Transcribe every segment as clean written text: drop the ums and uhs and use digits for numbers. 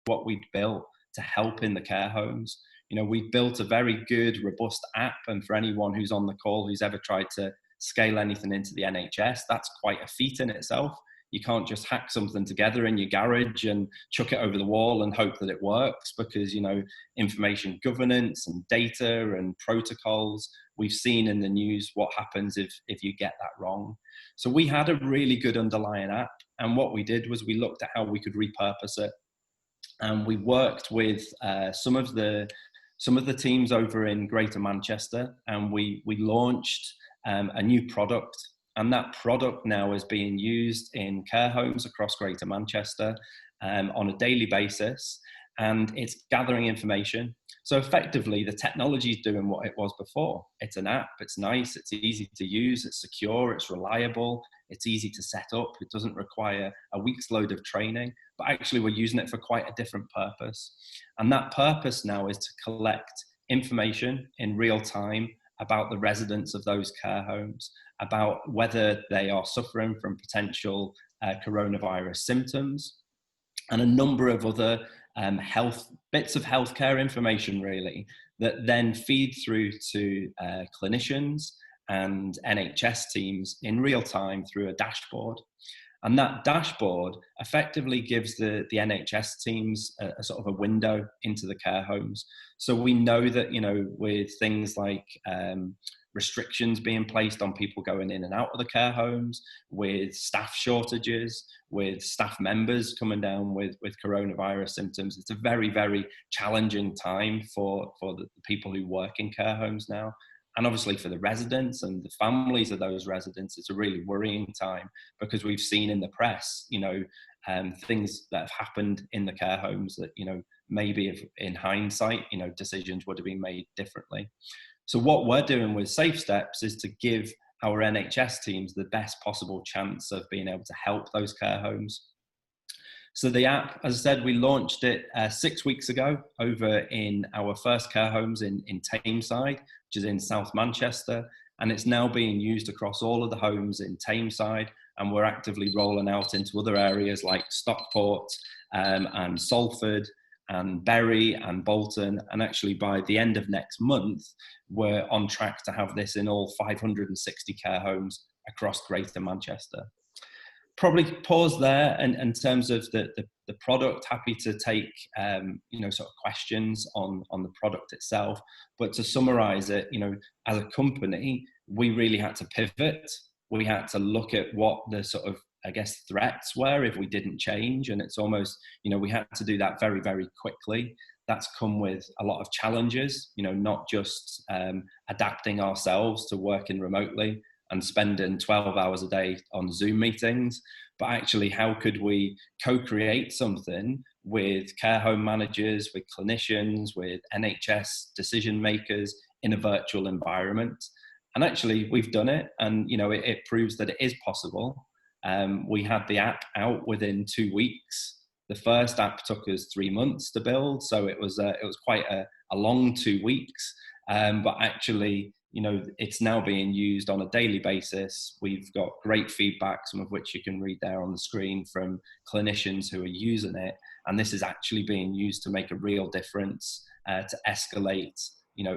what we'd built to help in the care homes. We built a very good, robust app, and for anyone who's on the call who's ever tried to scale anything into the NHS, that's quite a feat in itself. You can't just hack something together in your garage and chuck it over the wall and hope that it works, because, information governance and data and protocols, we've seen in the news what happens if you get that wrong. So we had a really good underlying app, and what we did was we looked at how we could repurpose it. And we worked with some of the teams over in Greater Manchester, and we launched a new product. And that product now is being used in care homes across Greater Manchester on a daily basis, and it's gathering information. So effectively, the technology is doing what it was before. It's an app, it's nice, it's easy to use, it's secure, it's reliable, it's easy to set up, it doesn't require a week's load of training, but actually we're using it for quite a different purpose. And that purpose now is to collect information in real time about the residents of those care homes, about whether they are suffering from potential coronavirus symptoms, and a number of other bits of healthcare information, really, that then feed through to clinicians and NHS teams in real time through a dashboard. And that dashboard effectively gives the NHS teams a sort of a window into the care homes. So we know that, with things like restrictions being placed on people going in and out of the care homes, with staff shortages, with staff members coming down with coronavirus symptoms, it's a very, very challenging time for the people who work in care homes now. And obviously for the residents and the families of those residents, it's a really worrying time, because we've seen in the press, things that have happened in the care homes that, maybe if in hindsight, decisions would have been made differently. So what we're doing with Safe Steps is to give our NHS teams the best possible chance of being able to help those care homes. So the app, as I said, we launched it 6 weeks ago over in our first care homes in Tameside, which is in South Manchester. And it's now being used across all of the homes in Tameside. And we're actively rolling out into other areas like Stockport and Salford and Bury and Bolton. And actually by the end of next month, we're on track to have this in all 560 care homes across Greater Manchester. Probably pause there in terms of the product. Happy to take sort of questions on the product itself. But to summarize it, as a company, we really had to pivot. We had to look at what the sort of, threats were if we didn't change. And it's almost, we had to do that very, very quickly. That's come with a lot of challenges, not just adapting ourselves to working remotely and spending 12 hours a day on Zoom meetings, but actually how could we co-create something with care home managers, with clinicians, with NHS decision makers in a virtual environment. And actually we've done it, and it proves that it is possible. We had the app out within 2 weeks. The first app took us 3 months to build, so it was quite a long 2 weeks. But actually, it's now being used on a daily basis. We've got great feedback, some of which you can read there on the screen, from clinicians who are using it. And this is actually being used to make a real difference, to escalate,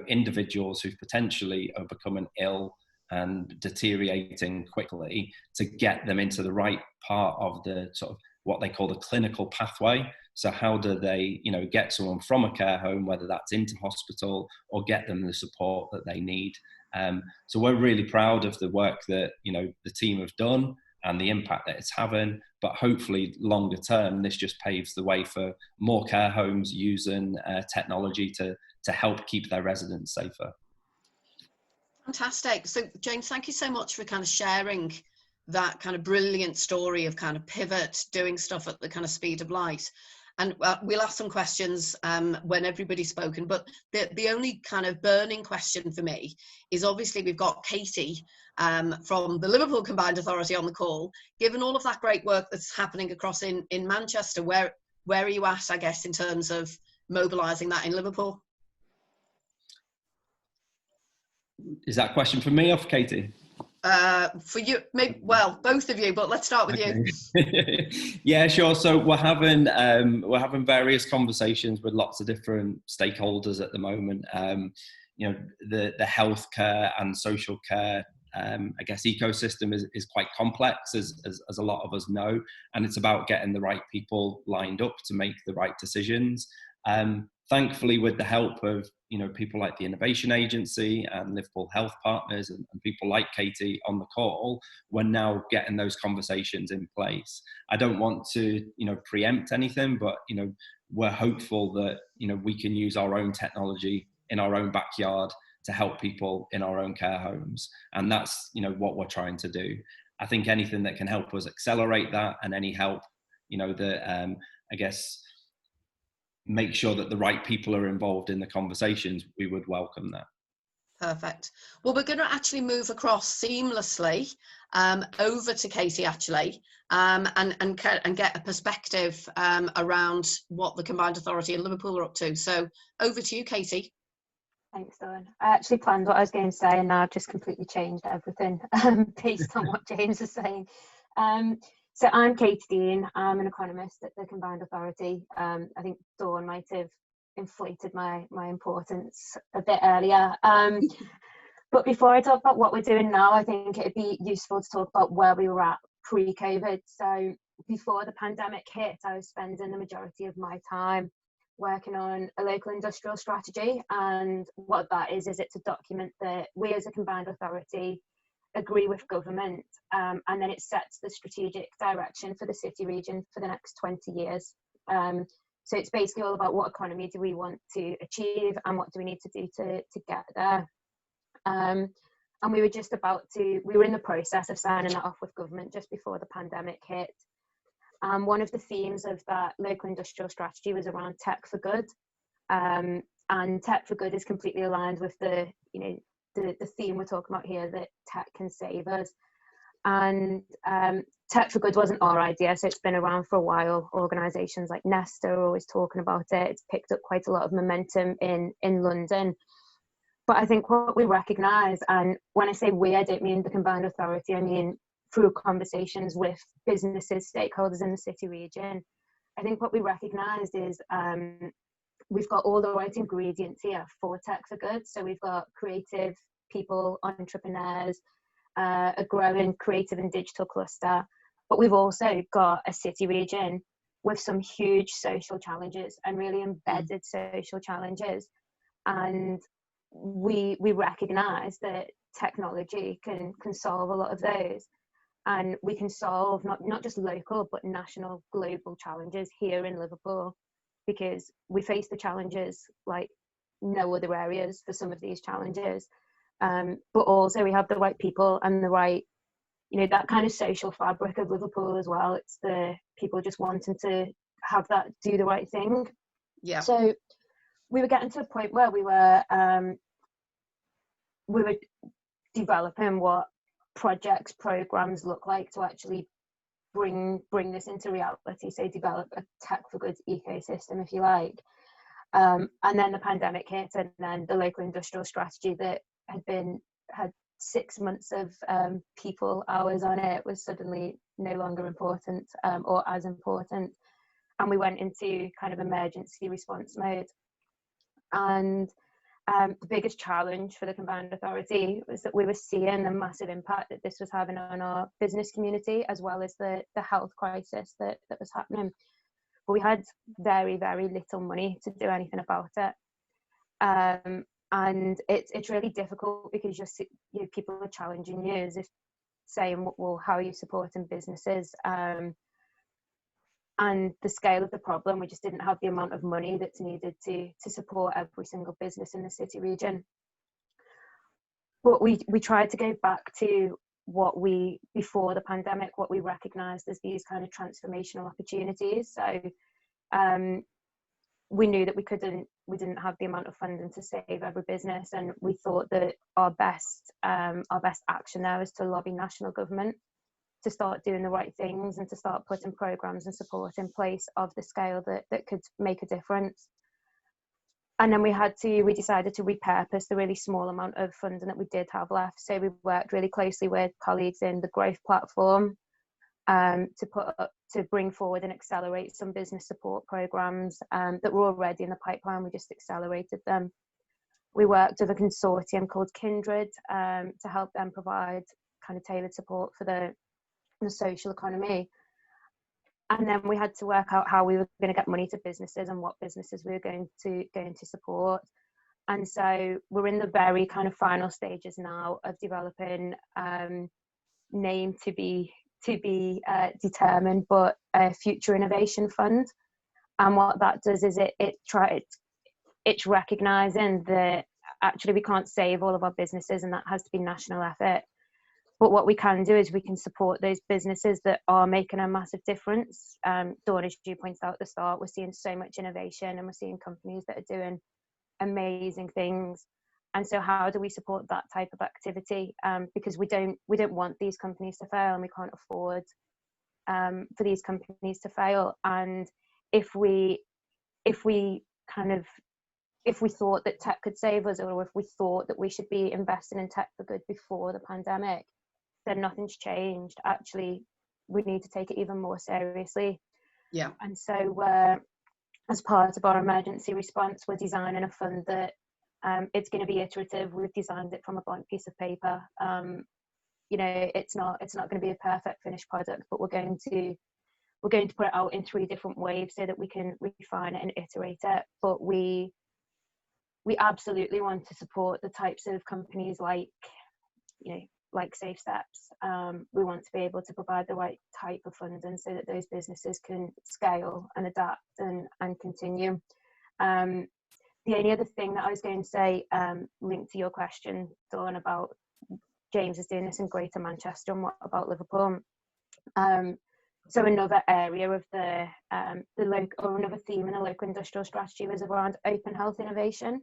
individuals who potentially are becoming ill and deteriorating quickly, to get them into the right part of the sort of what they call the clinical pathway. So how do they, get someone from a care home, whether that's into hospital, or get them the support that they need? So we're really proud of the work that, the team have done and the impact that it's having. But hopefully longer term, this just paves the way for more care homes using technology to help keep their residents safer. Fantastic. So James, thank you so much for kind of sharing that kind of brilliant story of kind of pivot, doing stuff at the kind of speed of light. And we'll ask some questions when everybody's spoken, but the only kind of burning question for me is, obviously we've got Katie from the Liverpool Combined Authority on the call. Given all of that great work that's happening across in Manchester, where are you at, I guess, in terms of mobilising that in Liverpool? Is that a question for me or for Katie? For you, maybe, well, both of you, but let's start with you. Yeah, sure. So we're having various conversations with lots of different stakeholders at the moment. You know, the healthcare and social care, I guess, ecosystem is quite complex, as a lot of us know, and it's about getting the right people lined up to make the right decisions. Thankfully, with the help of people like the Innovation Agency and Liverpool Health Partners and people like Katie on the call, we're now getting those conversations in place. I don't want to preempt anything, but we're hopeful that we can use our own technology in our own backyard to help people in our own care homes, and that's what we're trying to do. I think anything that can help us accelerate that, and any help that I guess make sure that the right people are involved in the conversations, we would welcome that. Perfect. Well, we're going to actually move across seamlessly over to Katie, actually, and get a perspective around what the Combined Authority and Liverpool are up to. So over to you, Katie. Thanks, Dawn. I actually planned what I was going to say, and now I've just completely changed everything based on what James was saying. So I'm Katie Dean. I'm an economist at the Combined Authority. I think Dawn might have inflated my importance a bit earlier. But before I talk about what we're doing now, I think it'd be useful to talk about where we were at pre-COVID. So before the pandemic hit, I was spending the majority of my time working on a local industrial strategy. And what that is it's a document that we as a Combined Authority agree with government, and then it sets the strategic direction for the city region for the next 20 years. So it's basically all about what economy do we want to achieve and what do we need to do to get there. And we were in the process of signing that off with government just before the pandemic hit. One of the themes of that local industrial strategy was around tech for good. And tech for good is completely aligned with the theme we're talking about here, that tech can save us. And tech for good wasn't our idea, so it's been around for a while. Organisations like Nesta are always talking about it. It's picked up quite a lot of momentum in London. But I think what we recognise, and when I say we, I don't mean the Combined Authority, I mean through conversations with businesses, stakeholders in the city region, I think what we recognised is we've got all the right ingredients here for tech for good. So we've got creative people, entrepreneurs, a growing creative and digital cluster, but we've also got a city region with some huge social challenges and really embedded social challenges. And we recognise that technology can solve a lot of those, and we can solve not just local but national, global challenges here in Liverpool, because we face the challenges like no other areas for some of these challenges. But also we have the right people and the right, that kind of social fabric of Liverpool as well. It's the people just wanting to have that, do the right thing. Yeah. So we were getting to a point where we were developing what programs look like to actually bring this into reality. So develop a tech for good ecosystem, if you like. And then the pandemic hit, and then the local industrial strategy that had 6 months of people hours on it was suddenly no longer important, or as important, and we went into kind of emergency response mode. And the biggest challenge for the Combined Authority was that we were seeing the massive impact that this was having on our business community, as well as the health crisis that was happening. But we had very, very little money to do anything about it. And it's really difficult because people are challenging you, as if saying, well, how are you supporting businesses? And the scale of the problem, we just didn't have the amount of money that's needed to support every single business in the city region. But we tried to go back to before the pandemic, what we recognised as these kind of transformational opportunities. So we knew that we didn't have the amount of funding to save every business, and we thought that our best action there is to lobby national government to start doing the right things and to start putting programs and support in place of the scale that could make a difference. And then we decided to repurpose the really small amount of funding that we did have left. So we worked really closely with colleagues in the growth platform to bring forward and accelerate some business support programs that were already in the pipeline. We just accelerated them. We worked with a consortium called Kindred to help them provide kind of tailored support for the social economy. And then we had to work out how we were going to get money to businesses and what businesses we were going to support. And so we're in the very kind of final stages now of developing name to be determined, but a future innovation fund. And what that does is it's recognizing that actually we can't save all of our businesses, and that has to be national effort. But what we can do is we can support those businesses that are making a massive difference. Dawn, as you pointed out at the start, we're seeing so much innovation, and we're seeing companies that are doing amazing things. And so how do we support that type of activity? Because we don't want these companies to fail, and we can't afford for these companies to fail. And if we thought that tech could save us, or if we thought that we should be investing in tech for good before the pandemic, then nothing's changed. Actually, we need to take it even more seriously. Yeah. And so as part of our emergency response, we're designing a fund that it's going to be iterative. We've designed it from a blank piece of paper. It's not going to be a perfect finished product, but we're going to put it out in 3 different waves so that we can refine it and iterate it. But we absolutely want to support the types of companies like Safe Steps. We want to be able to provide the right type of funding so that those businesses can scale and adapt and continue. The only other thing that I was going to say, linked to your question, Dawn, about James is doing this in Greater Manchester, and what about Liverpool? So another area of another theme in the local industrial strategy was around open health innovation.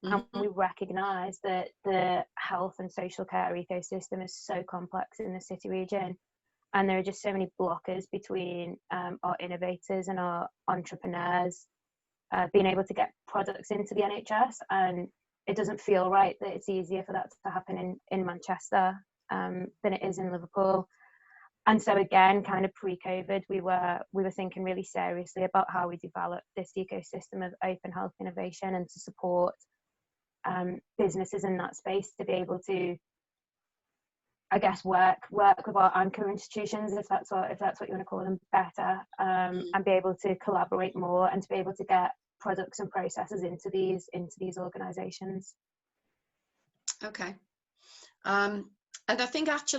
And we recognise that the health and social care ecosystem is so complex in the city region, and there are just so many blockers between our innovators and our entrepreneurs being able to get products into the NHS, and it doesn't feel right that it's easier for that to happen in Manchester than it is in Liverpool. And so again, kind of pre-COVID, we were thinking really seriously about how we develop this ecosystem of open health innovation, and to support businesses in that space to be able to, I guess, work with our anchor institutions, if that's what you want to call them, better, and be able to collaborate more, and to be able to get products and processes into these organisations. Okay. And I think at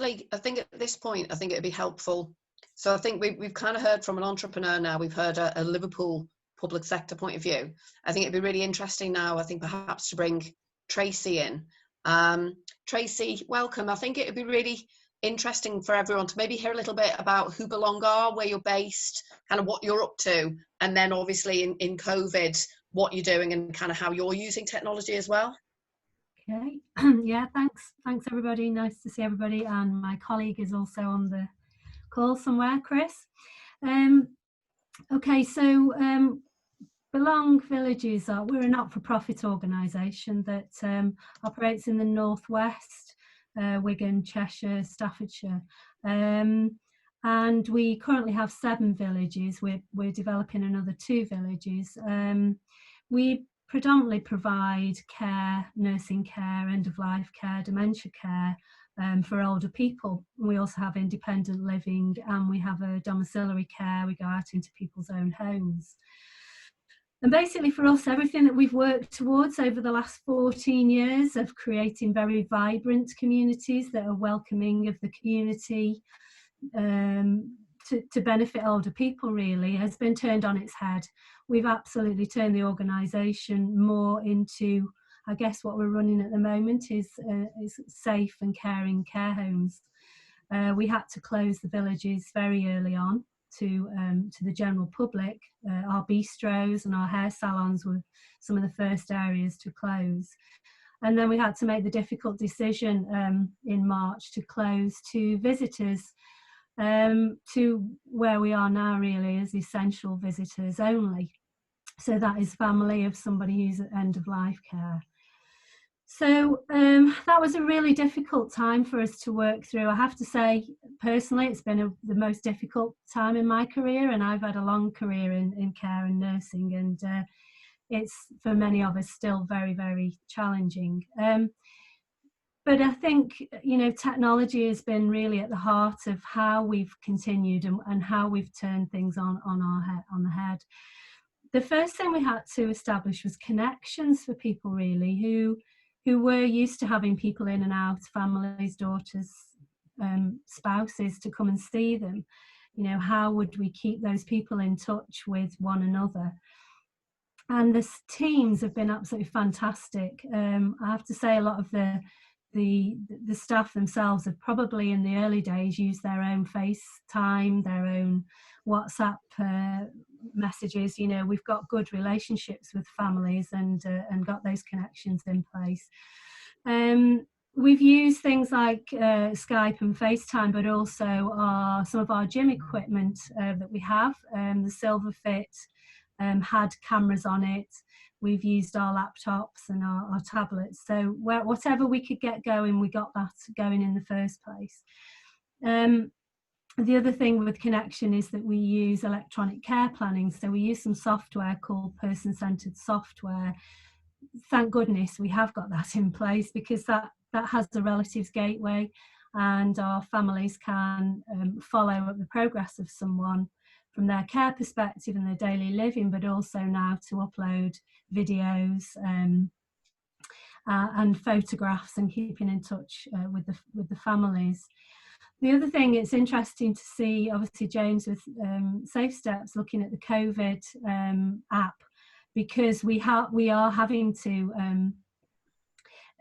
this point, I think it'd be helpful. So I think we've kind of heard from an entrepreneur now. We've heard a Liverpool public sector point of view. I think it'd be really interesting now, I think perhaps to bring Tracy in. Tracy, welcome. I think it would be really interesting for everyone to maybe hear a little bit about who Belong are, where you're based, kind of what you're up to, and then obviously in COVID, what you're doing and kind of how you're using technology as well. Okay. Yeah, thanks everybody. Nice to see everybody, and my colleague is also on the call somewhere, Chris. Okay, so Belong Villages we're a not-for-profit organisation that operates in the northwest, Wigan, Cheshire, Staffordshire, and we currently have 7 villages. We're developing another 2 villages. We predominantly provide care, nursing care, end-of-life care, dementia care for older people. We also have independent living, and we have a domiciliary care. We go out into people's own homes. And basically for us, everything that we've worked towards over the last 14 years of creating very vibrant communities that are welcoming of the community to benefit older people really has been turned on its head. We've absolutely turned the organisation more into, I guess what we're running at the moment is safe and caring care homes. We had to close the villages very early on to the general public. Our bistros and our hair salons were some of the first areas to close. And then we had to make the difficult decision in March to close to visitors, to where we are now really as essential visitors only. So that is family of somebody who's at end of life care. So that was a really difficult time for us to work through. I have to say, personally, it's been the most difficult time in my career, and I've had a long career in care and nursing, and it's, for many of us, still very, very challenging. But I think, you know, technology has been really at the heart of how we've continued and how we've turned things on the head. The first thing we had to establish was connections for people, really, who were used to having people in and out, families, daughters, spouses, to come and see them. You know, how would we keep those people in touch with one another? And the teams have been absolutely fantastic. I have to say, a lot of the staff themselves have probably in the early days used their own FaceTime, their own WhatsApp messages. You know, we've got good relationships with families and got those connections in place. We've used things like Skype and FaceTime, but also some of our gym equipment that we have. The SilverFit had cameras on it. We've used our laptops and our tablets. So whatever we could get going, we got that going in the first place. The other thing with connection is that we use electronic care planning. So we use some software called person-centered software. Thank goodness we have got that in place, because that has the relatives gateway, and our families can follow up the progress of someone from their care perspective and their daily living, but also now to upload videos and photographs and keeping in touch with the families. The other thing, it's interesting to see, obviously, James, with Safe Steps looking at the COVID app, because we are having to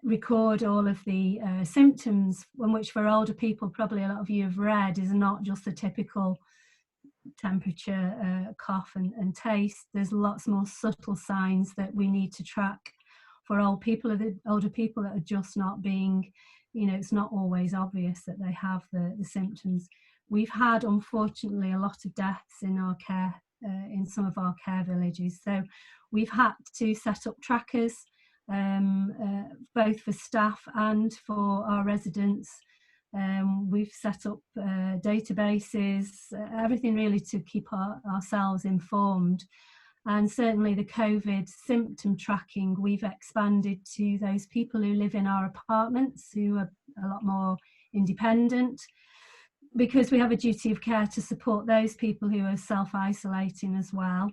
record all of the symptoms, which for older people, probably a lot of you have read, is not just the typical temperature, cough and taste. There's lots more subtle signs that we need to track for older people that are just not being, you know, it's not always obvious that they have the symptoms. We've had, unfortunately, a lot of deaths in our care, in some of our care villages. So we've had to set up trackers, both for staff and for our residents. We've set up databases, everything really to keep ourselves informed. And certainly the COVID symptom tracking, we've expanded to those people who live in our apartments, who are a lot more independent, because we have a duty of care to support those people who are self-isolating as well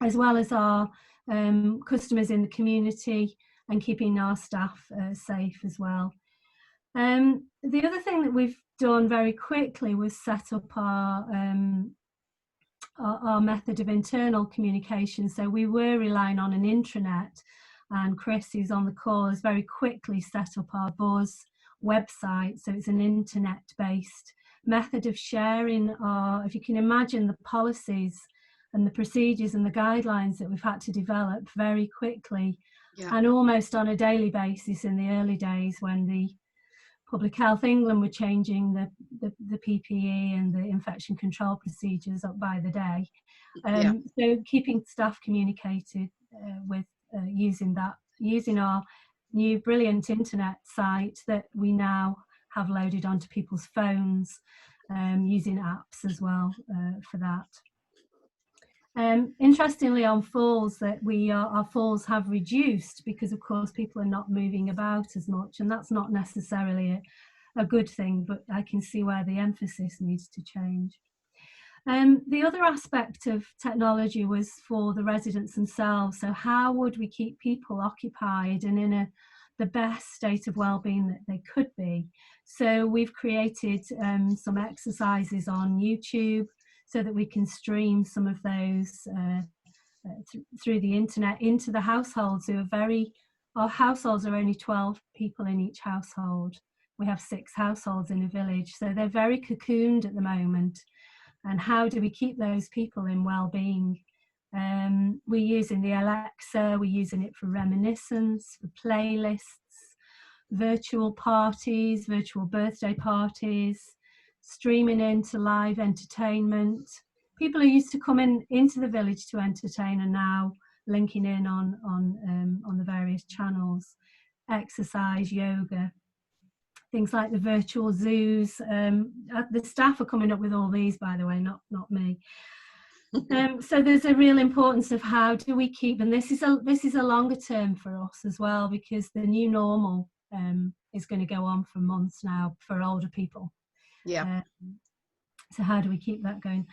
as our customers in the community, and keeping our staff safe as well. The other thing that we've done very quickly was set up our method of internal communication. So we were relying on an intranet, and Chris, who's on the call, has very quickly set up our Buzz website. So it's an internet-based method of sharing if you can imagine, the policies and the procedures and the guidelines that we've had to develop very quickly, and almost on a daily basis in the early days when the Public Health England were changing the PPE and the infection control procedures up by the day. So keeping staff communicated with using our new brilliant internet site that we now have loaded onto people's phones, using apps as well for that. Interestingly, on falls, that our falls have reduced because, of course, people are not moving about as much, and that's not necessarily a good thing, but I can see where the emphasis needs to change. The other aspect of technology was for the residents themselves. So how would we keep people occupied and in the best state of well-being that they could be? So we've created some exercises on YouTube, so that we can stream some of those through the internet into the households our households are only 12 people in each household. We have 6 households in a village, so they're very cocooned at the moment. And how do we keep those people in well-being? We're using the Alexa, we're using it for reminiscence, for playlists, virtual parties, virtual birthday parties, streaming into live entertainment, people are used to coming into the village to entertain, and now linking in on the various channels, exercise, yoga, things like the virtual zoos. The staff are coming up with all these, by the way, not me. So there's a real importance of how do we keep, and this is a longer term for us as well, because the new normal is going to go on for months now for older people. Yeah. So how do we keep that going?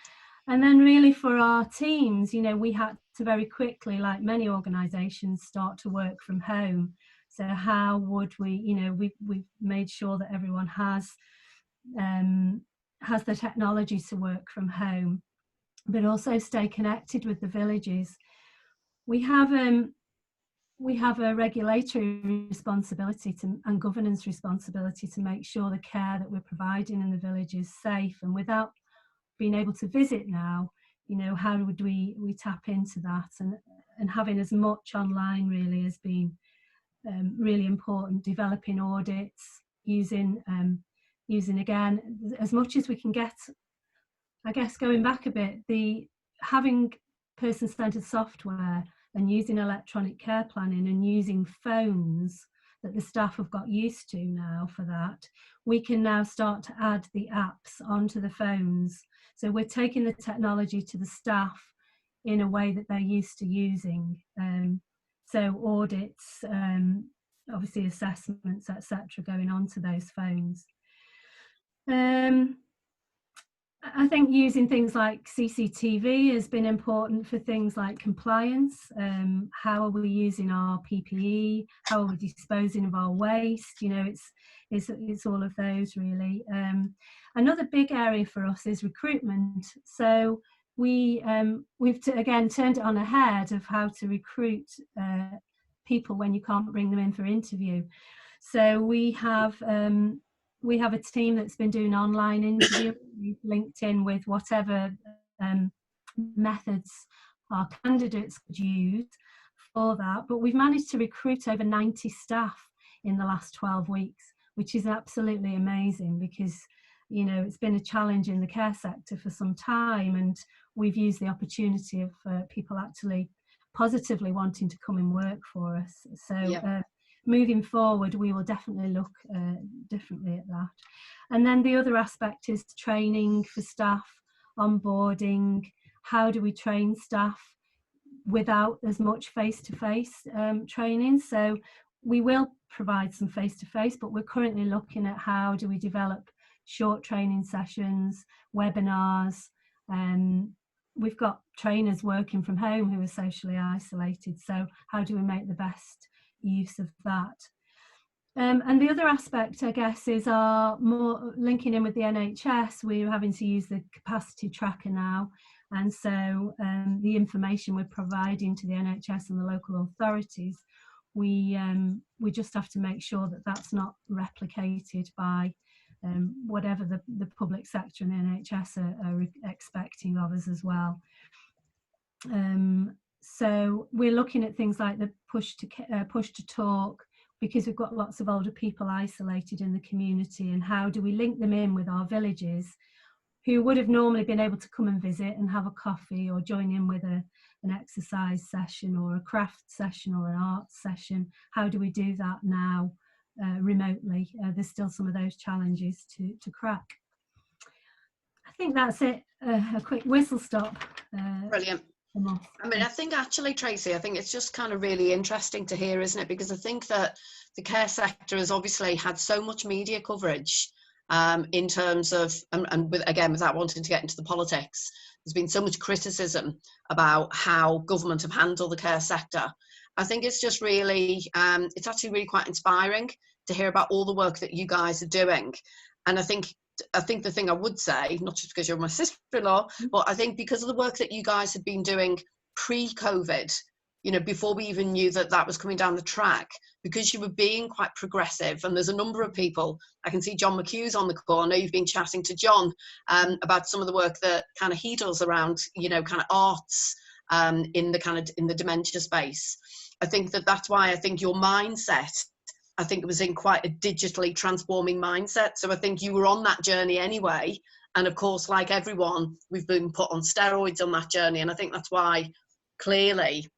And then really for our teams, you know, we had to very quickly, like many organisations, start to work from home. So how would we, you know, we've made sure that everyone has the technology to work from home, but also stay connected with the villages. We have a regulatory responsibility and governance responsibility to make sure the care that we're providing in the village is safe. And without being able to visit now, you know, how would we tap into that? And having as much online really has been really important. Developing audits, using again as much as we can get. I guess going back a bit, having person-centered software and using electronic care planning and using phones that the staff have got used to now for that, we can now start to add the apps onto the phones. So we're taking the technology to the staff in a way that they're used to using. So audits, obviously assessments, etc., going onto those phones. I think using things like CCTV has been important for things like compliance. How are we using our PPE? How are we disposing of our waste? You know, it's all of those really. Another big area for us is recruitment. So we've again turned it on a head of how to recruit people when you can't bring them in for interview. So we have a team that's been doing online interviews. We've linked in with whatever methods our candidates could use for that. But we've managed to recruit over 90 staff in the last 12 weeks, which is absolutely amazing because, you know, it's been a challenge in the care sector for some time, and we've used the opportunity of people actually positively wanting to come and work for us. So moving forward, we will definitely look differently at that. And then the other aspect is training for staff, onboarding. How do we train staff without as much face-to-face training? So we will provide some face-to-face, but we're currently looking at how do we develop short training sessions, webinars. We've got trainers working from home who are socially isolated. So how do we make the best use of that? And the other aspect, I guess, is our more linking in with the NHS. We're having to use the capacity tracker now, and so the information we're providing to the NHS and the local authorities, we just have to make sure that that's not replicated by whatever the public sector and the NHS are expecting of us as well. So we're looking at things like the push to talk, because we've got lots of older people isolated in the community, and how do we link them in with our villages who would have normally been able to come and visit and have a coffee or join in with an exercise session or a craft session or an art session. How do we do that now remotely? There's still some of those challenges to crack. I think that's it. A quick whistle stop. Brilliant. I mean, I think actually, Tracy, I think it's just kind of really interesting to hear, isn't it? Because I think that the care sector has obviously had so much media coverage in terms of, again, without wanting to get into the politics, there's been so much criticism about how government have handled the care sector. I think it's just really, it's actually really quite inspiring to hear about all the work that you guys are doing. And I think the thing I would say, not just because you're my sister-in-law, but I think because of the work that you guys had been doing pre-COVID, you know, before we even knew that that was coming down the track, because you were being quite progressive, and there's a number of people, I can see John McHugh's on the call. I know you've been chatting to John about some of the work that kind of he does around, you know, kind of arts in the dementia space. I think that's why I think your mindset, I think it was in quite a digitally transforming mindset. So I think you were on that journey anyway. And of course, like everyone, we've been put on steroids on that journey. And I think that's why, clearly,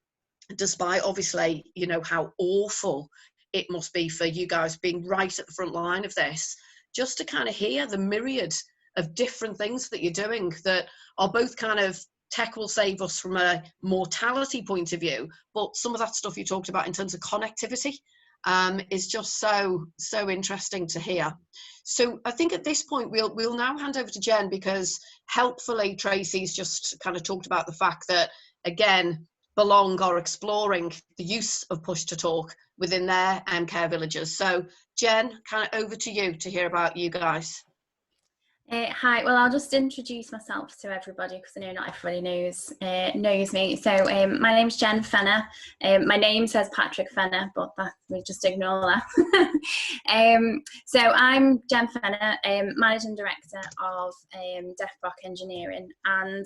despite obviously, you know, how awful it must be for you guys being right at the front line of this, just to kind of hear the myriad of different things that you're doing that are both kind of tech will save us from a mortality point of view, but some of that stuff you talked about in terms of connectivity is just so interesting to hear. So I think at this point we'll now hand over to Jen, because helpfully Tracy's just kind of talked about the fact that, again, Belong are exploring the use of push to talk within their care villages. So Jen, kind of over to you to hear about you guys. Hi, well, I'll just introduce myself to everybody because I know not everybody knows me. So my name's Jen Fenner. My name says Patrick Fenner, but we just ignore that. So I'm Jen Fenner, Managing Director of DefProc Engineering, and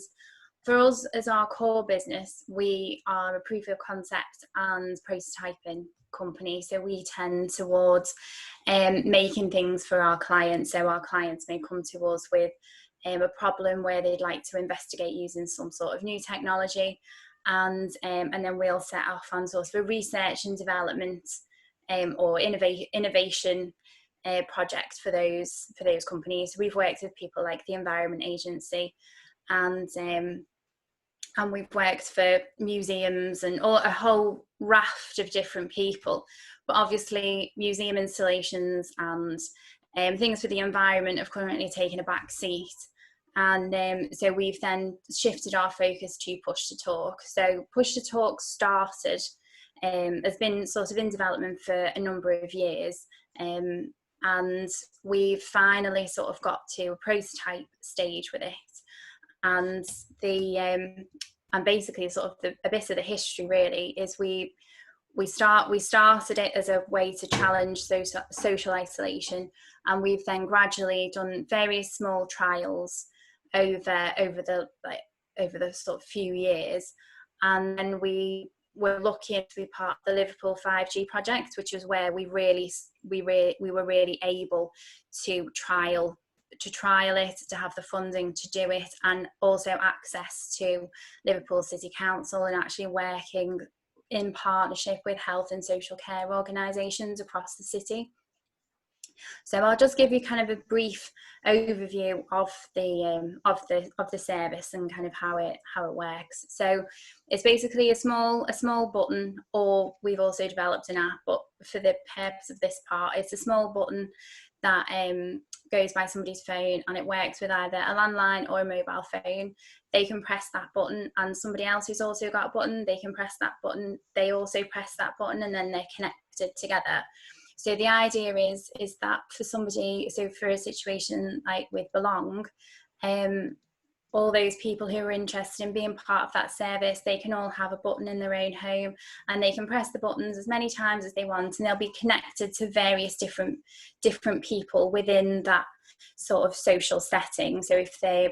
for us as our core business, we are a proof of concept and prototyping company. So we tend towards making things for our clients. So our clients may come to us with a problem where they'd like to investigate using some sort of new technology, and then we'll set off on source for research and development or innovation projects for those companies. We've worked with people like the Environment Agency, and we've worked for museums and a whole raft of different people. But obviously museum installations and things for the environment have currently taken a back seat. And so we've then shifted our focus to push to talk. So push to talk started, has been sort of in development for a number of years. And we've finally sort of got to a prototype stage with it. And and basically sort of a bit of the history really is we started it as a way to challenge social isolation, and we've then gradually done various small trials over the sort of few years, and then we were lucky to be part of the Liverpool 5G project, which is where we were really able to trial it, to have the funding to do it, and also access to Liverpool City Council and actually working in partnership with health and social care organisations across the city. So I'll just give you kind of a brief overview of the service and kind of how it works. So it's basically a small button, or we've also developed an app, but for the purpose of this part, it's a small button that goes by somebody's phone, and it works with either a landline or a mobile phone. They can press that button, and somebody else who's also got a button, they can press that button, they also press that button, and then they're connected together. So the idea is that for somebody, so for a situation like with Belong, all those people who are interested in being part of that service, they can all have a button in their own home, and they can press the buttons as many times as they want, and they'll be connected to various different people within that sort of social setting. So if they're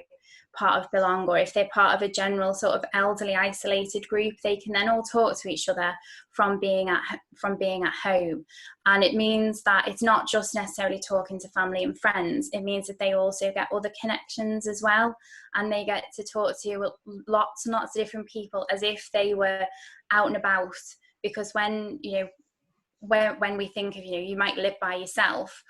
part of Belong, or if they're part of a general sort of elderly isolated group, they can then all talk to each other from being at home. And it means that it's not just necessarily talking to family and friends, it means that they also get other connections as well, and they get to talk to lots and lots of different people as if they were out and about. Because when we think of, you might live by yourself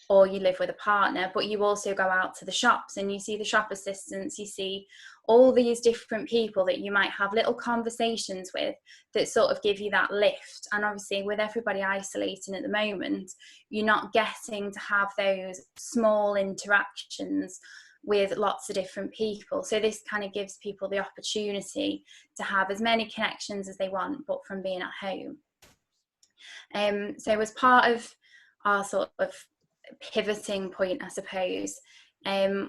or you live with a partner, but you also go out to the shops and you see the shop assistants, you see all these different people that you might have little conversations with that sort of give you that lift. And obviously with everybody isolating at the moment, you're not getting to have those small interactions with lots of different people. So this kind of gives people the opportunity to have as many connections as they want, but from being at home. So as part of our sort of pivoting point, I suppose,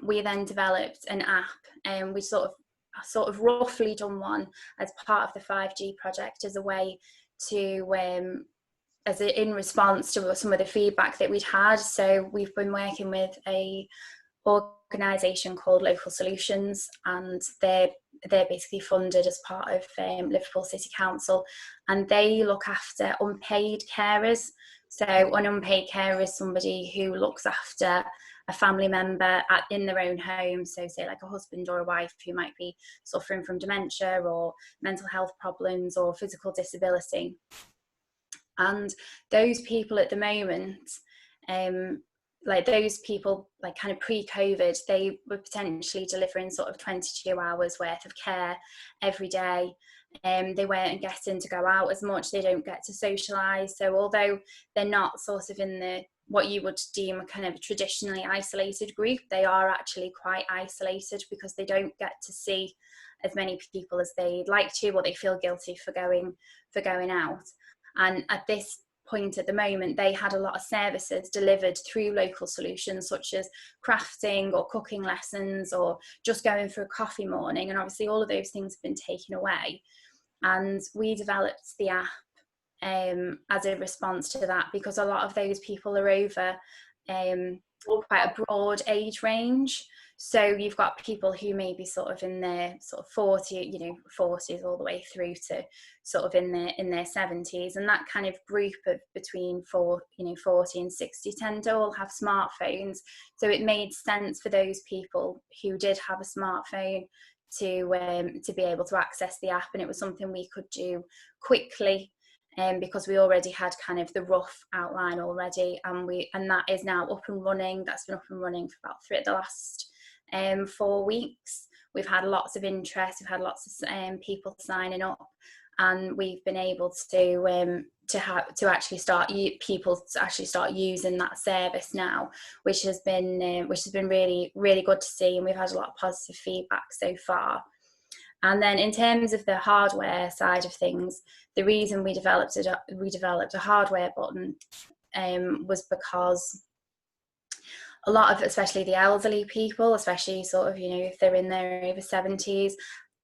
we then developed an app, and we sort of roughly done one as part of the 5G project as a way to in response to some of the feedback that we'd had. So we've been working with a organisation called Local Solutions, and they're basically funded as part of Liverpool City Council, and they look after unpaid carers. So an unpaid carer is somebody who looks after a family member in their own home, so say like a husband or a wife who might be suffering from dementia or mental health problems or physical disability. And those people at the moment, like those people, like kind of pre-COVID, they were potentially delivering sort of 22 hours worth of care every day. They weren't getting to go out as much, they don't get to socialise. So although they're not sort of in the what you would deem a kind of traditionally isolated group, they are actually quite isolated because they don't get to see as many people as they'd like to, or they feel guilty for going out. And at this point at the moment, they had a lot of services delivered through local solutions, such as crafting or cooking lessons or just going for a coffee morning. And obviously all of those things have been taken away. And we developed the app as a response to that, because a lot of those people are over quite a broad age range. So you've got people who may be sort of in their sort of 40s all the way through to sort of in their 70s, and that kind of group of between 40 and 60 tend to all have smartphones. So it made sense for those people who did have a smartphone to be able to access the app, and it was something we could do quickly. Because we already had kind of the rough outline already, and that is now up and running. That's been up and running for about the last 4 weeks. We've had lots of interest. We've had lots of people signing up, and we've been able to actually start using that service now, which has been really, really good to see, and we've had a lot of positive feedback so far. And then in terms of the hardware side of things, the reason we developed a hardware button was because a lot of, especially the elderly people, especially sort of, if they're in their over 70s,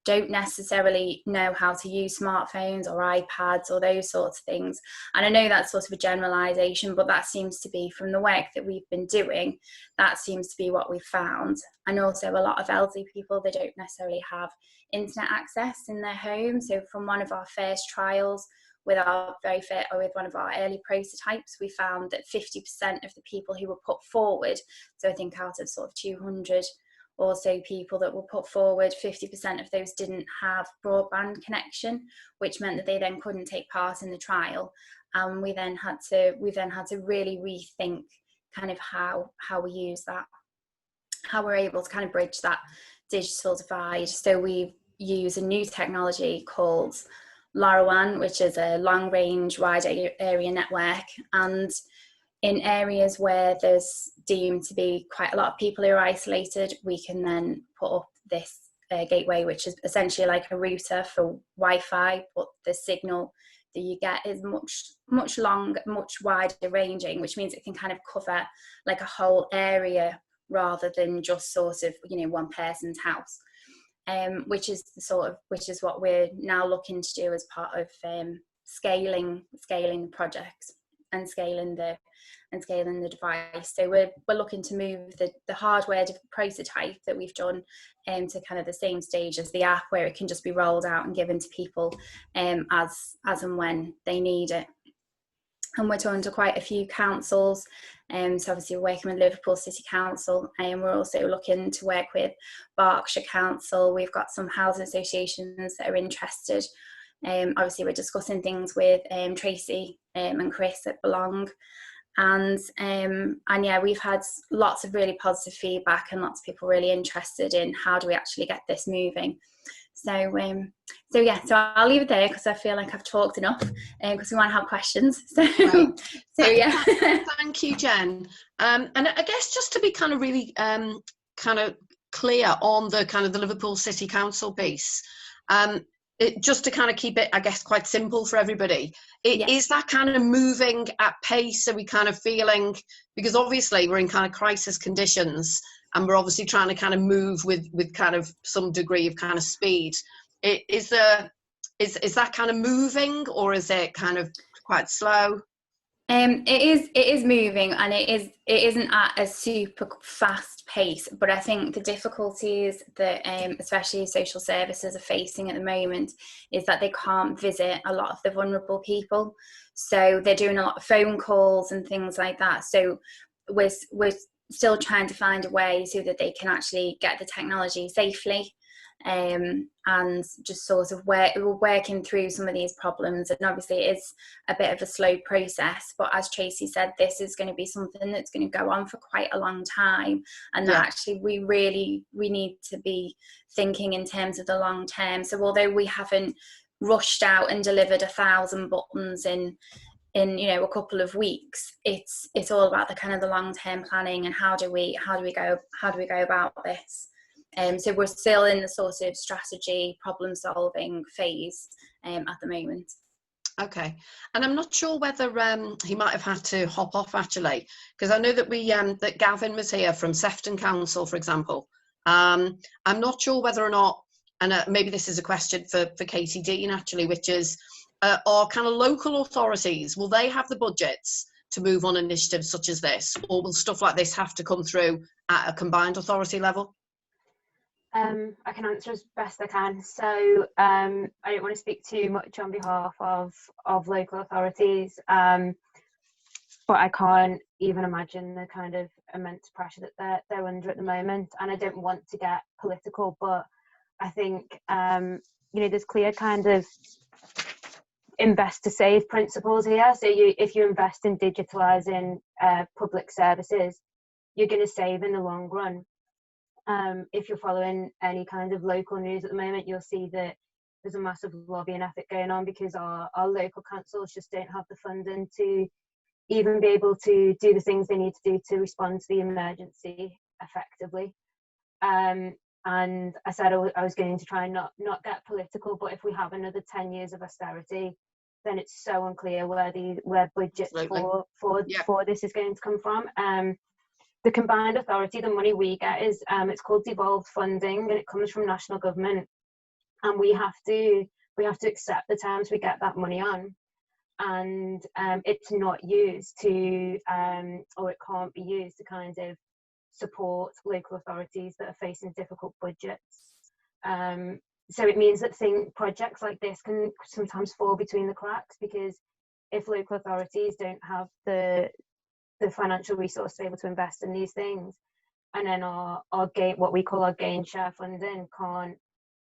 don't necessarily know how to use smartphones or iPads or those sorts of things. And I know that's sort of a generalisation, but that seems to be, from the work that we've been doing, that seems to be what we've found. And also a lot of elderly people, they don't necessarily have internet access in their home. So from one of our first trials with one of our early prototypes, we found that 50% of the people who were put forward, so I think out of sort of 200 or so people that were put forward, 50% of those didn't have broadband connection, which meant that they then couldn't take part in the trial. And we then had to really rethink kind of how we use that, how we're able to kind of bridge that digital divide. So we use a new technology called LoRaWAN, which is a long range wide area network. And in areas where there's deemed to be quite a lot of people who are isolated, we can then put up this gateway, which is essentially like a router for Wi-Fi, but the signal that you get is much wider ranging, which means it can kind of cover like a whole area rather than just sort of one person's house, which is what we're now looking to do as part of scaling the project and scaling the device. So we're looking to move the hardware prototype that we've done to kind of the same stage as the app, where it can just be rolled out and given to people as and when they need it. And we're talking to quite a few councils. So obviously we're working with Liverpool City Council, and we're also looking to work with Berkshire Council. We've got some housing associations that are interested. Obviously we're discussing things with Tracy and Chris at Belong. And yeah, we've had lots of really positive feedback and lots of people really interested in how do we actually get this moving. So I'll leave it there because I feel like I've talked enough, because we want to have questions. So, right. Yeah. Thank you, Jen. And I guess just to be kind of really kind of clear on the kind of the Liverpool City Council piece, just to kind of keep it, I guess, quite simple for everybody. Is that kind of moving at pace? Are we kind of feeling, because obviously we're in kind of crisis conditions, and we're obviously trying to kind of move with kind of some degree of kind of speed. Is that kind of moving, or is it kind of quite slow? It is moving, and it isn't at a super fast pace, but I think the difficulties that especially social services are facing at the moment is that they can't visit a lot of the vulnerable people, so they're doing a lot of phone calls and things like that. So we're still trying to find a way so that they can actually get the technology safely. And just sort of working through some of these problems. And obviously it is a bit of a slow process, but as Tracy said, this is going to be something that's going to go on for quite a long time, and that actually we need to be thinking in terms of the long term. So although we haven't rushed out and delivered 1,000 buttons in a couple of weeks, it's all about the kind of the long term planning and how do we go about this. So we're still in the sort of strategy, problem solving phase at the moment. Okay, and I'm not sure whether he might have had to hop off actually, because I know that that Gavin was here from Sefton Council, for example. I'm not sure whether or not, and maybe this is a question for Katie Dean actually, which is, are kind of local authorities, will they have the budgets to move on initiatives such as this, or will stuff like this have to come through at a combined authority level? I can answer as best I can. So I don't want to speak too much on behalf of local authorities, but I can't even imagine the kind of immense pressure that they're under at the moment. And I don't want to get political, but I think there's clear kind of invest to save principles here. So if you invest in digitalising public services, you're going to save in the long run. If you're following any kind of local news at the moment, you'll see that there's a massive lobbying effort going on because our local councils just don't have the funding to even be able to do the things they need to do to respond to the emergency effectively. And I said I was going to try and not get political, but if we have another 10 years of austerity, then it's so unclear where budget for this is going to come from. The combined authority, the money we get is it's called devolved funding, and it comes from national government, and we have to accept the terms we get that money on, and it's not used to or it can't be used to kind of support local authorities that are facing difficult budgets. So it means that projects like this can sometimes fall between the cracks, because if local authorities don't have the financial resource to be able to invest in these things, and then our gain, what we call our gain share funding, can't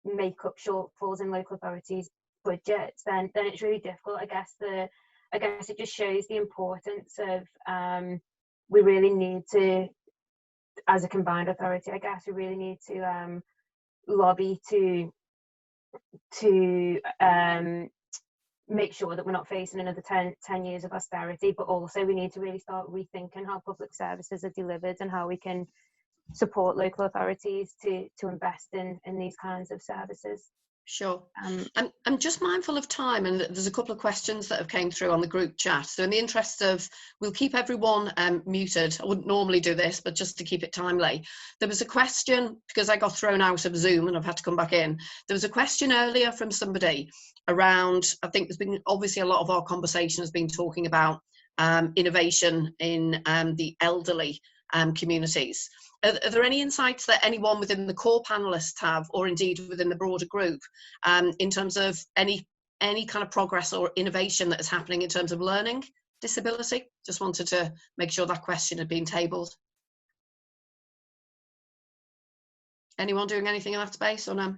make up shortfalls in local authorities' budgets, then it's really difficult. I guess it just shows the importance of we really need to, as a combined authority, I guess we really need to lobby to make sure that we're not facing another 10 years of austerity, but also we need to really start rethinking how public services are delivered and how we can support local authorities to invest in these kinds of services. Sure. I'm just mindful of time, and there's a couple of questions that have came through on the group chat. So in the interest of, we'll keep everyone muted. I wouldn't normally do this, but just to keep it timely. There was a question, because I got thrown out of Zoom and I've had to come back in. There was a question earlier from somebody around, I think there's been obviously a lot of our conversation has been talking about innovation in the elderly communities. Are there any insights that anyone within the core panelists have, or indeed within the broader group, in terms of any kind of progress or innovation that is happening in terms of learning disability? Just wanted to make sure that question had been tabled. Anyone doing anything in that space or no?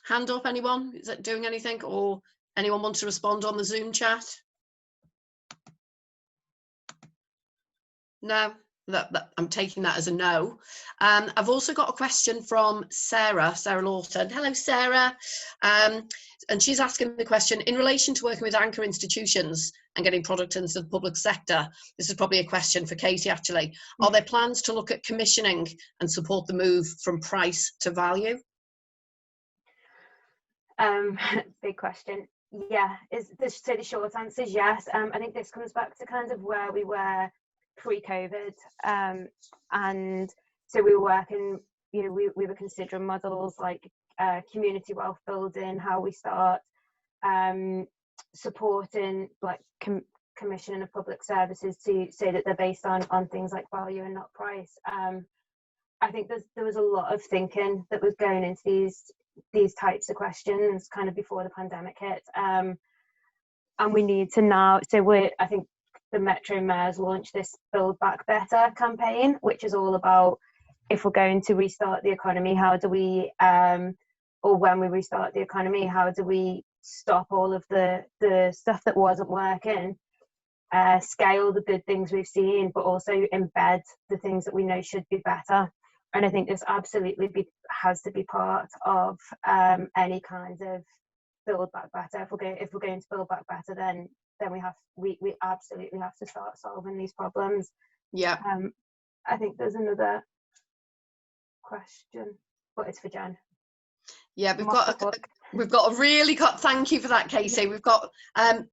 Hand up, anyone? Is it doing anything, or anyone want to respond on the Zoom chat? No, I'm taking that as a no. I've also got a question from Sarah Lawton. Hello, Sarah. And she's asking the question, in relation to working with anchor institutions and getting product into the public sector, this is probably a question for Katie actually. Are there plans to look at commissioning and support the move from price to value? Big question. Yeah, so the short answer is yes. I think this comes back to kind of where we were pre-COVID, and so we were working, we were considering models like community wealth building, how we start supporting like commissioning of public services to say that they're based on things like value and not price. I think there was a lot of thinking that was going into these types of questions kind of before the pandemic hit. and we need to now, so I think the Metro Mayors launched this Build Back Better campaign, which is all about, if we're going to restart the economy, how do we, or when we restart the economy, how do we stop all of the stuff that wasn't working, scale the good things we've seen, but also embed the things that we know should be better. And I think this absolutely has to be part of any kind of Build Back Better. If we're going to build back better, then we absolutely have to start solving these problems. Yeah. I think there's another question, but it's for Jen. Yeah, we've got a really thank you for that, Casey. We've got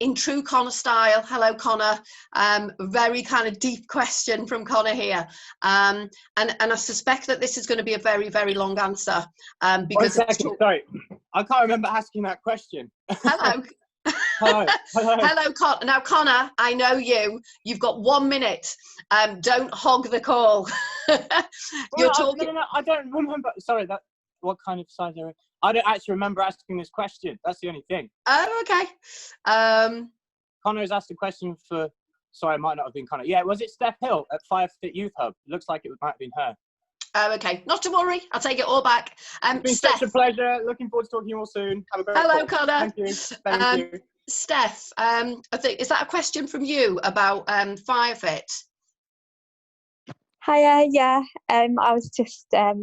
in true Connor style. Hello, Connor. Very kind of deep question from Connor here, and I suspect that this is going to be a very, very long answer. Because 1 second, sorry, I can't remember asking that question. Hello. Hello. Hello, Connor. Now, Connor, I know you. You've got 1 minute. Don't hog the call. You're talking. No, I don't remember. Sorry, what kind of size are? I don't actually remember asking this question. That's the only thing. Oh, okay. Connor has asked a question for. Sorry, it might not have been Connor. Yeah, was it Steph Hill at Firefit Youth Hub? Looks like it might have been her. Oh, okay. Not to worry. I'll take it all back. It's been Steph. such a pleasure. Looking forward to talking to you all soon. Have a great Hello, call. Connor. Thank you. Thank you. Steph, I think, is that a question from you about Firefit? Hiya, yeah. I was just, I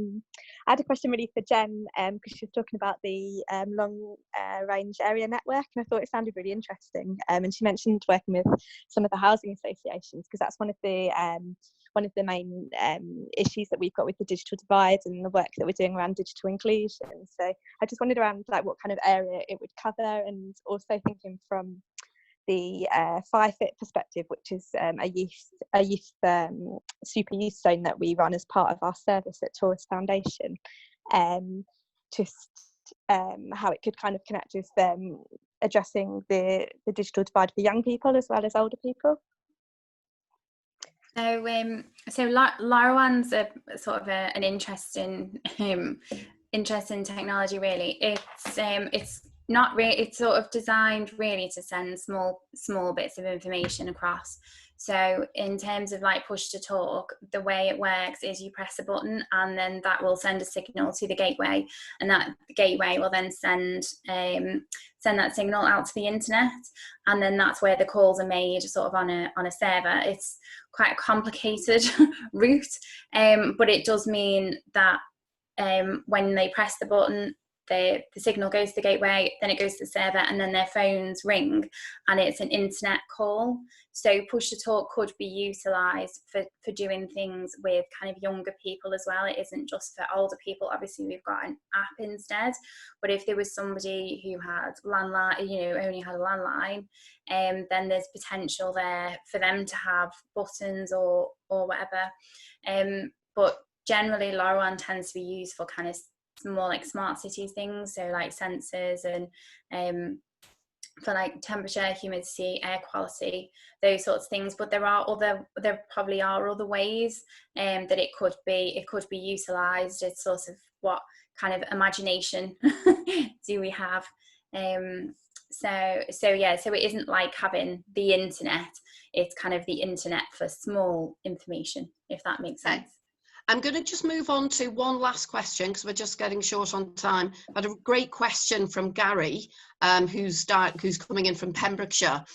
had a question really for Jen, because she was talking about the long range area network, and I thought it sounded really interesting. And she mentioned working with some of the housing associations, because that's one of the main issues that we've got with the digital divide and the work that we're doing around digital inclusion. So I just wondered around like what kind of area it would cover, and also thinking from the Firefit perspective, which is a youth super youth zone that we run as part of our service at Taurus Foundation. Just how it could kind of connect with addressing the digital divide for young people as well as older people. So LoRaWAN's a sort of an interesting technology. Really, it's not really. It's sort of designed really to send small bits of information across. So in terms of like push to talk, the way it works is you press a button and then that will send a signal to the gateway, and that gateway will then send that signal out to the internet, and then that's where the calls are made sort of on a server. It's quite a complicated route, but it does mean that when they press the button, the signal goes to the gateway, then it goes to the server, and then their phones ring, and it's an internet call. So push to talk could be utilised for doing things with kind of younger people as well. It isn't just for older people. Obviously, we've got an app instead, but if there was somebody who had only had a landline, then there's potential there for them to have buttons or whatever. But generally, LoRaWAN tends to be used for kind of more like smart cities things, so like sensors and for like temperature, humidity, air quality, those sorts of things. But there probably are other ways that it could be utilised. It's sort of what kind of imagination do we have? So it isn't like having the internet. It's kind of the internet for small information, if that makes sense. I'm going to just move on to one last question because we're just getting short on time. I had a great question from Gary, who's coming in from Pembrokeshire.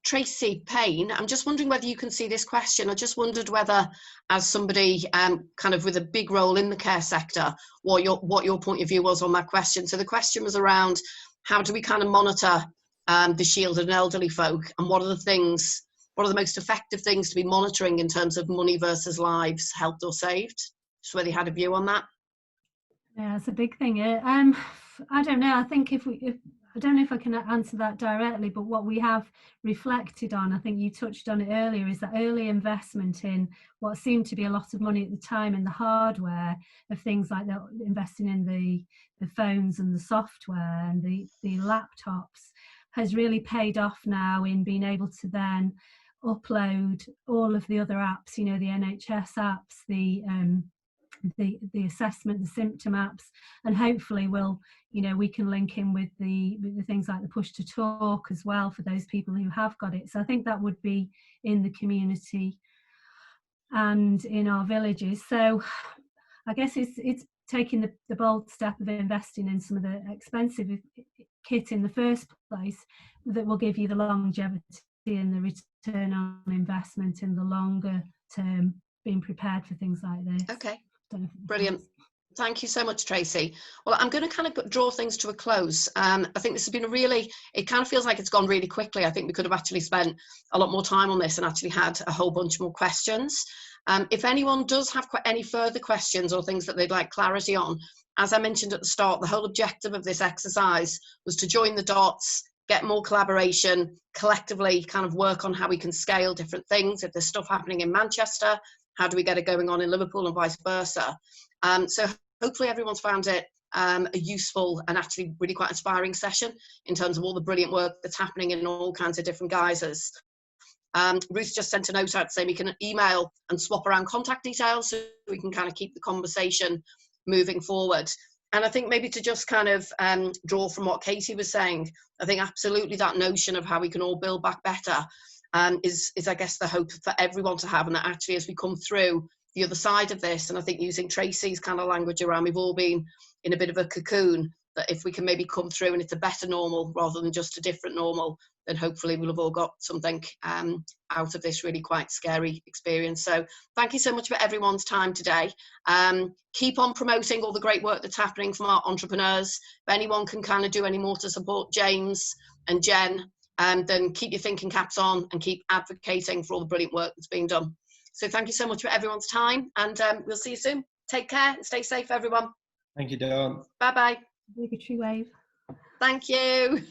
Tracy, Paine, I'm just wondering whether you can see this question. I just wondered whether, as somebody kind of with a big role in the care sector, what your point of view was on that question. So the question was around how do we kind of monitor the shielded and elderly folk, and what are the most effective things to be monitoring in terms of money versus lives helped or saved? Just whether you had a view on that. Yeah, it's a big thing. I don't know. I think I don't know if I can answer that directly, but what we have reflected on, I think you touched on it earlier, is that early investment in what seemed to be a lot of money at the time in the hardware of things like that, investing in the phones and the software and the laptops has really paid off now in being able to then upload all of the other apps, the NHS apps, the the assessment, the symptom apps, and hopefully we can link in with the things like the push to talk as well for those people who have got it. So I think that would be in the community and in our villages. So I guess it's taking the bold step of investing in some of the expensive kit in the first place that will give you the longevity and the return on investment in the longer term, being prepared for things like this. Okay, brilliant. Thank you so much, Tracy. Well, I'm going to kind of draw things to a close. I think this has been it kind of feels like it's gone really quickly. I think we could have actually spent a lot more time on this and actually had a whole bunch more questions. If anyone does have any further questions or things that they'd like clarity on, as I mentioned at the start, the whole objective of this exercise was to join the dots, get more collaboration, collectively kind of work on how we can scale different things. If there's stuff happening in Manchester, how do we get it going on in Liverpool and vice versa? So hopefully everyone's found it a useful and actually really quite inspiring session in terms of all the brilliant work that's happening in all kinds of different guises. Ruth just sent a note out saying we can email and swap around contact details so we can kind of keep the conversation moving forward. And I think maybe to just kind of draw from what Katie was saying, I think absolutely that notion of how we can all build back better is I guess the hope for everyone to have, and that actually as we come through the other side of this, and I think using Tracy's kind of language around we've all been in a bit of a cocoon, that if we can maybe come through and it's a better normal rather than just a different normal, then hopefully we'll have all got something out of this really quite scary experience. So thank you so much for everyone's time today. Keep on promoting all the great work that's happening from our entrepreneurs. If anyone can kind of do any more to support James and Jen, then keep your thinking caps on and keep advocating for all the brilliant work that's being done. So thank you so much for everyone's time, and we'll see you soon. Take care and stay safe, everyone. Thank you, Dawn. Bye-bye. Obligatory wave. Thank you.